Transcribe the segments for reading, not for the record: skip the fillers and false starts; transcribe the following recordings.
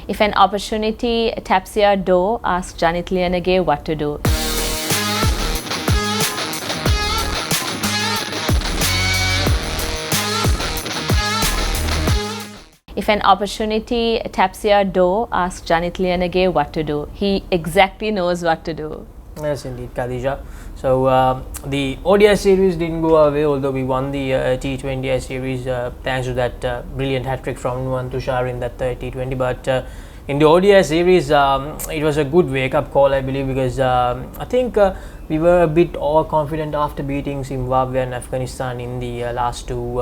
If an opportunity taps your door, ask Janith Liyanage what to do. If an opportunity taps your door, ask Janith Liyanage what to do. He exactly knows what to do. Yes, indeed, Kadhija. So the ODI series didn't go away, although we won the T20I series thanks to that brilliant hat-trick from Nuwan Tushar in that T20. But in the ODI series, it was a good wake-up call, I believe, because I think we were a bit overconfident after beating Zimbabwe and Afghanistan in the last two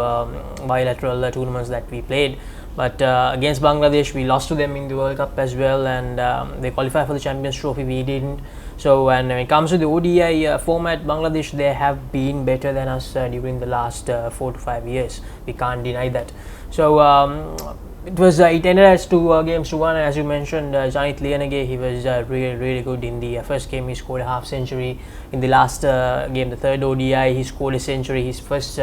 bilateral tournaments that we played. But against Bangladesh, we lost to them in the World Cup as well, and they qualified for the Champions Trophy. We didn't. So, and when it comes to the ODI format, Bangladesh, they have been better than us during the last 4 to 5 years. We can't deny that. So, it ended as 2-1. As you mentioned, Janith Liyanage, he was really good in the first game. He scored a half century. In the last game, the third ODI, he scored a century, his first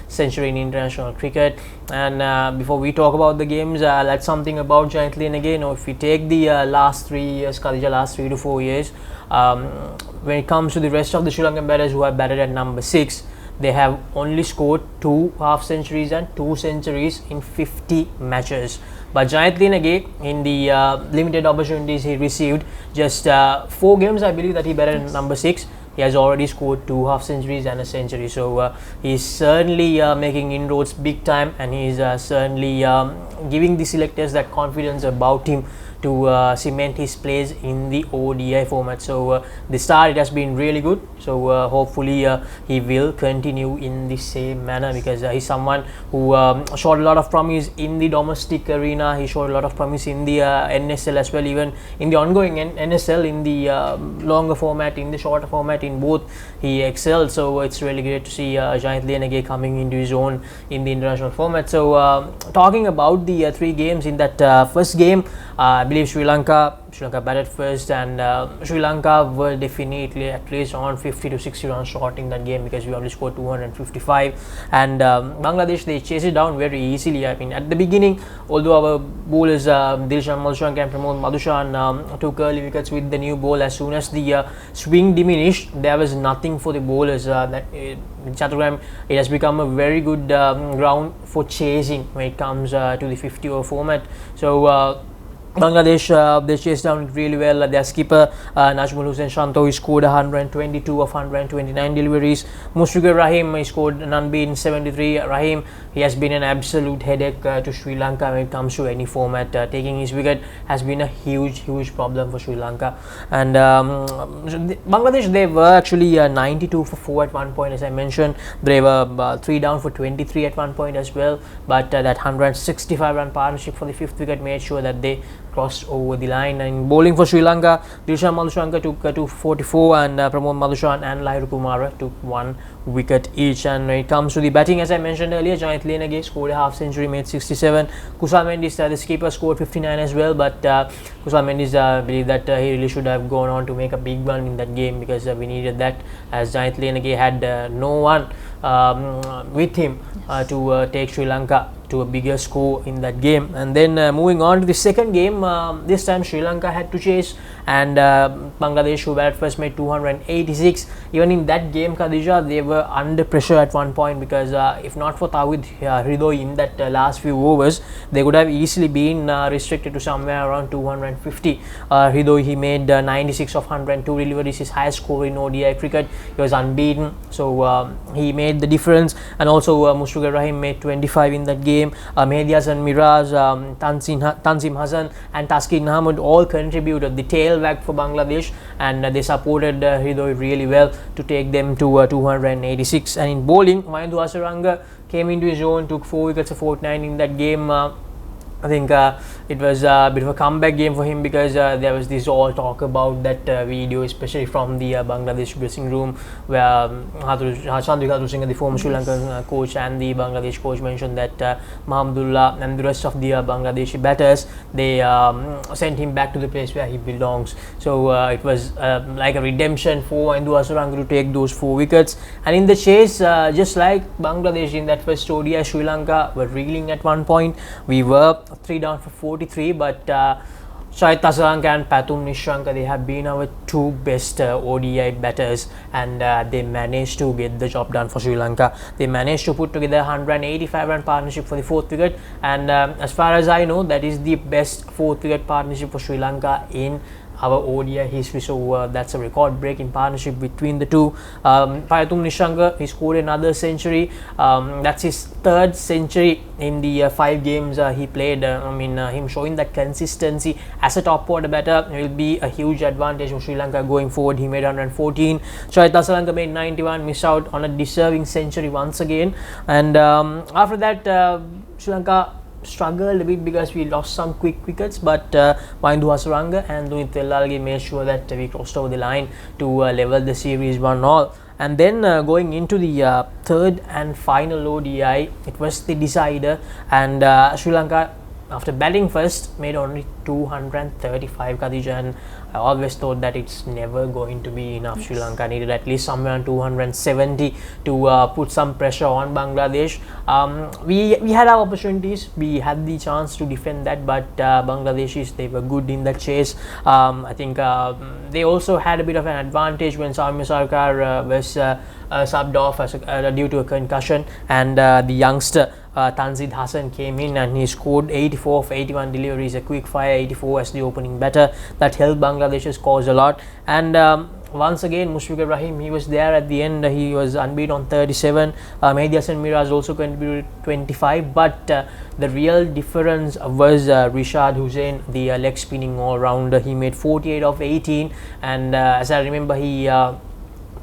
century in international cricket. And before we talk about the games, like something about Janith Liyanage. You know, if we take the last 3 years, Kadhija, last 3 to 4 years, when it comes to the rest of the Sri Lankan batters who have batted at number 6, they have only scored 2 half centuries and 2 centuries in 50 matches. But Janith Liyanage, in the limited opportunities he received, just 4 games, I believe, that he batted at number 6, he has already scored 2 half centuries and a century. So he's certainly making inroads big time, and he's certainly giving the selectors that confidence about him to cement his place in the ODI format. So the start, it has been really good. So hopefully he will continue in the same manner, because he's someone who showed a lot of promise in the domestic arena. He showed a lot of promise in the NSL as well, even in the ongoing NSL, in the longer format, in the shorter format, in both he excelled. So it's really great to see Janith Liyanage coming into his own in the international format. So talking about the 3 games, in that first game, I believe Sri Lanka batted first, and Sri Lanka were definitely at least on 50 to 60 runs short in that game, because we only scored 255, and Bangladesh, they chased it down very easily. I mean, at the beginning, although our bowlers Dilshan Malshank and Pramod Madushan took early wickets with the new ball, as soon as the swing diminished, there was nothing for the bowlers. Chattogram, it has become a very good ground for chasing when it comes to the 50 over format. So Bangladesh, they chased down really well. Their skipper Najmul Hussain Shanto, he scored 122 of 129 deliveries. Mushfiqur Rahim, he scored an unbeaten 73. Rahim, he has been an absolute headache to Sri Lanka when it comes to any format. Taking his wicket has been a huge problem for Sri Lanka. And Bangladesh, they were actually 92 for 4 at one point, as I mentioned. They were 3 down for 23 at one point as well. But that 165 run partnership for the 5th wicket made sure that they crossed over the line. And bowling for Sri Lanka, Dilshan Madushanka took 244, and Pramod Madushan and Lahiru Kumara took 1 wicket each. And when it comes to the batting, as I mentioned earlier, Janith Liyanage scored a half century, made 67. Kusal Mendis, the skipper, scored 59 as well, but Kusal Mendis believe that he really should have gone on to make a big one in that game, because we needed that, as Janith Liyanage had no one with him to take Sri Lanka to a bigger score in that game. And then moving on to the second game, this time Sri Lanka had to chase, and Bangladesh, who batted first, made 286. Even in that game, Kadhija, they were under pressure at one point, because if not for Tawhid Hridoy in that last few overs, they could have easily been restricted to somewhere around 250. Hridoy, he made 96 of 102 deliveries, his highest score in ODI cricket. He was unbeaten, so he made the difference. And also Mushfiqur Rahim made 25 in that game. Mehdi Hasan Miraz, Tanzim Hassan and Taskin Mahmud all contributed. The tail wagged for Bangladesh, and they supported Hridoy really well to take them to 286. And in bowling, Mahendu Hasaranga came into his own, took 4 wickets of 49 in that game. I think it was a bit of a comeback game for him, because there was this all talk about that video, especially from the Bangladesh dressing room, where Chandrika Hathurusingha, the former Sri Lankan coach, and the Bangladesh coach mentioned that Mahamdullah and the rest of the Bangladeshi batters, they sent him back to the place where he belongs. So it was like a redemption for Mahendu Hasaranga to take those 4 wickets. And in the chase, just like Bangladesh in that first ODI, Sri Lanka were reeling at one point. We were 3 down for 43, but Janith Liyanage and Pathum Nissanka, they have been our two best ODI batters, and they managed to get the job done for Sri Lanka. They managed to put together 185 run partnership for the 4th wicket, and as far as I know, that is the best 4th wicket partnership for Sri Lanka in our ODI history. So that's a record breaking partnership between the two. Pathum Nissanka, he scored another century. That's his 3rd century in the 5 games he played. Him showing that consistency as a top order batter will be a huge advantage for Sri Lanka going forward. He made 114. Janith Liyanage made 91, missed out on a deserving century once again. And after that, Sri Lanka struggled a bit because we lost some quick wickets, but Wahindu Hasaranga and Janith Liyanage made sure that we crossed over the line to level the series 1-all. And then going into the 3rd and final ODI, it was the decider, and Sri Lanka, after batting first, made only 235, Kadhija, and I always thought that it's never going to be enough. Sri Lanka needed at least somewhere around 270 to put some pressure on Bangladesh. We had our opportunities, we had the chance to defend that, but Bangladeshis, they were good in the chase. I think they also had a bit of an advantage when Soumya Sarkar was subbed off due to a concussion, and the youngster Tanzid Hassan came in and he scored 84 of 81 deliveries, a quick fire 84 as the opening batter. That helped Bangladesh's cause a lot. And once again, Mushfiqur Rahim, he was there at the end. He was unbeaten on 37. Mehdi Hasan Miraz also contributed 25, but the real difference was Rishad Hussain, the leg spinning all-rounder. He made 48 of 18, and as I remember, he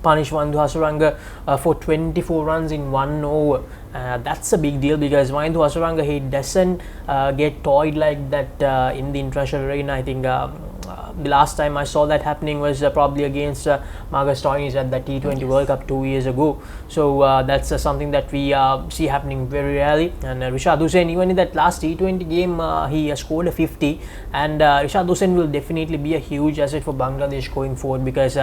punished Wahindu Hasaranga for 24 runs in 1 over. That's a big deal because Wahindu Hasaranga, he doesn't get toyed like that in the international arena. I think the last time I saw that happening was probably against Marcus Stoinis at the T20 World Cup 2 years ago. So that's something that we see happening very rarely. And Rishad Hussain, even in that last T20 game, he scored a 50. And Rishad Hussain will definitely be a huge asset for Bangladesh going forward because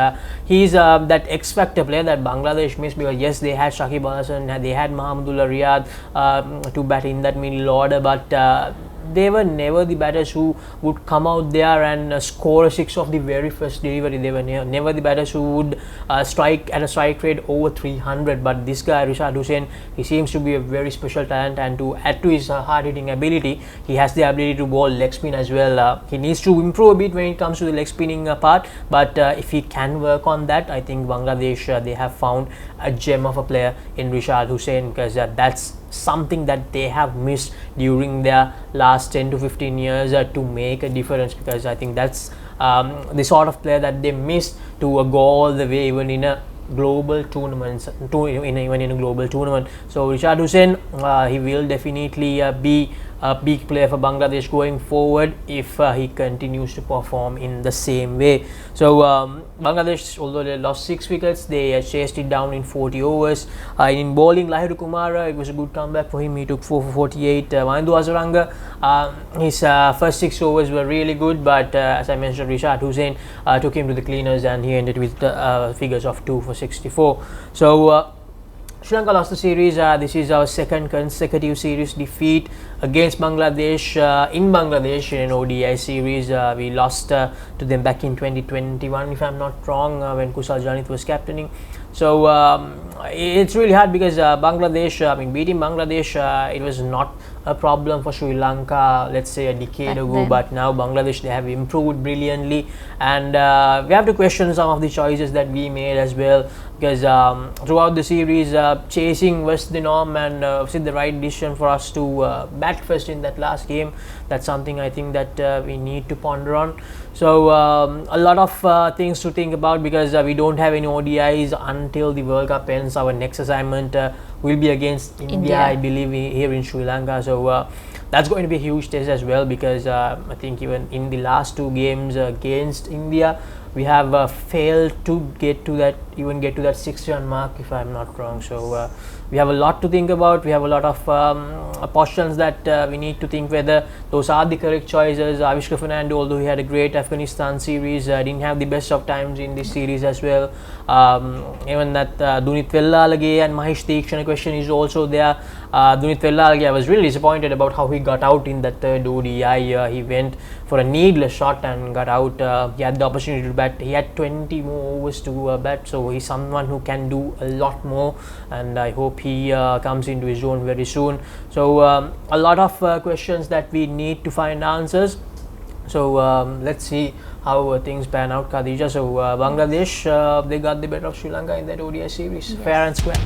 he's that X-factor player that Bangladesh missed. Because yes, they had Shakib Al Hasan, they had Mahamudullah Riyad to bat in that middle order, but they were never the batters who would come out there and score a 6 of the very first delivery. They were never the batters who would strike at a strike rate over 300. But this guy, Rishad Hussain, he seems to be a very special talent, and to add to his hard hitting ability, he has the ability to bowl leg spin as well. He needs to improve a bit when it comes to the leg spinning part, but if he can work on that, I think Bangladesh, they have found a gem of a player in Rishad Hussain, because that's something that they have missed during their last 10 to 15 years to make a difference, because I think that's the sort of player that they missed to go all the way even in a global tournament. So Rishad Hussain, he will definitely be a big player for Bangladesh going forward if he continues to perform in the same way. So Bangladesh, although they lost 6 wickets, they chased it down in 40 overs. In bowling, Lahiru Kumara, it was a good comeback for him. He took 4 for 48. Wahindu Hasaranga, his first 6 overs were really good, but as I mentioned, Rishad Hussain took him to the cleaners and he ended with figures of 2 for 64. So Sri Lanka lost the series. This is our 2nd consecutive series defeat against Bangladesh in Bangladesh in an ODI series. We lost to them back in 2021, if I'm not wrong, when Kusal Janith was captaining. So it's really hard because Bangladesh, beating Bangladesh, it was not a problem for Sri Lanka, let's say a decade ago, but now Bangladesh, they have improved brilliantly, and we have to question some of the choices that we made as well, because throughout the series, chasing was the norm, and was it the right decision for us to bat first in that last game? That's something I think that we need to ponder on. So a lot of things to think about, because we don't have any ODIs until the World Cup ends. Our next assignment will be against India, I believe, here in Sri Lanka. So that's going to be a huge test as well, because I think even in the last 2 games against India, we have failed to get to that 60 run mark, if I'm not wrong. So we have a lot to think about. We have a lot of postulates that we need to think whether those are the correct choices. Avishka Fernando, although he had a great Afghanistan series, didn't have the best of times in this series as well. Even that Janith Liyanage and Mahesh Deekshana question is also there. Janith Liyanage, I was really disappointed about how he got out in that third ODI. He went for a needless shot and got out. He had the opportunity to bat. He had 20 more overs to bat, so he's someone who can do a lot more, and I hope he comes into his own very soon. So a lot of questions that we need to find answers. So let's see how things pan out, Kadhija. So Bangladesh, they got the better of Sri Lanka in that ODI series, fair and square.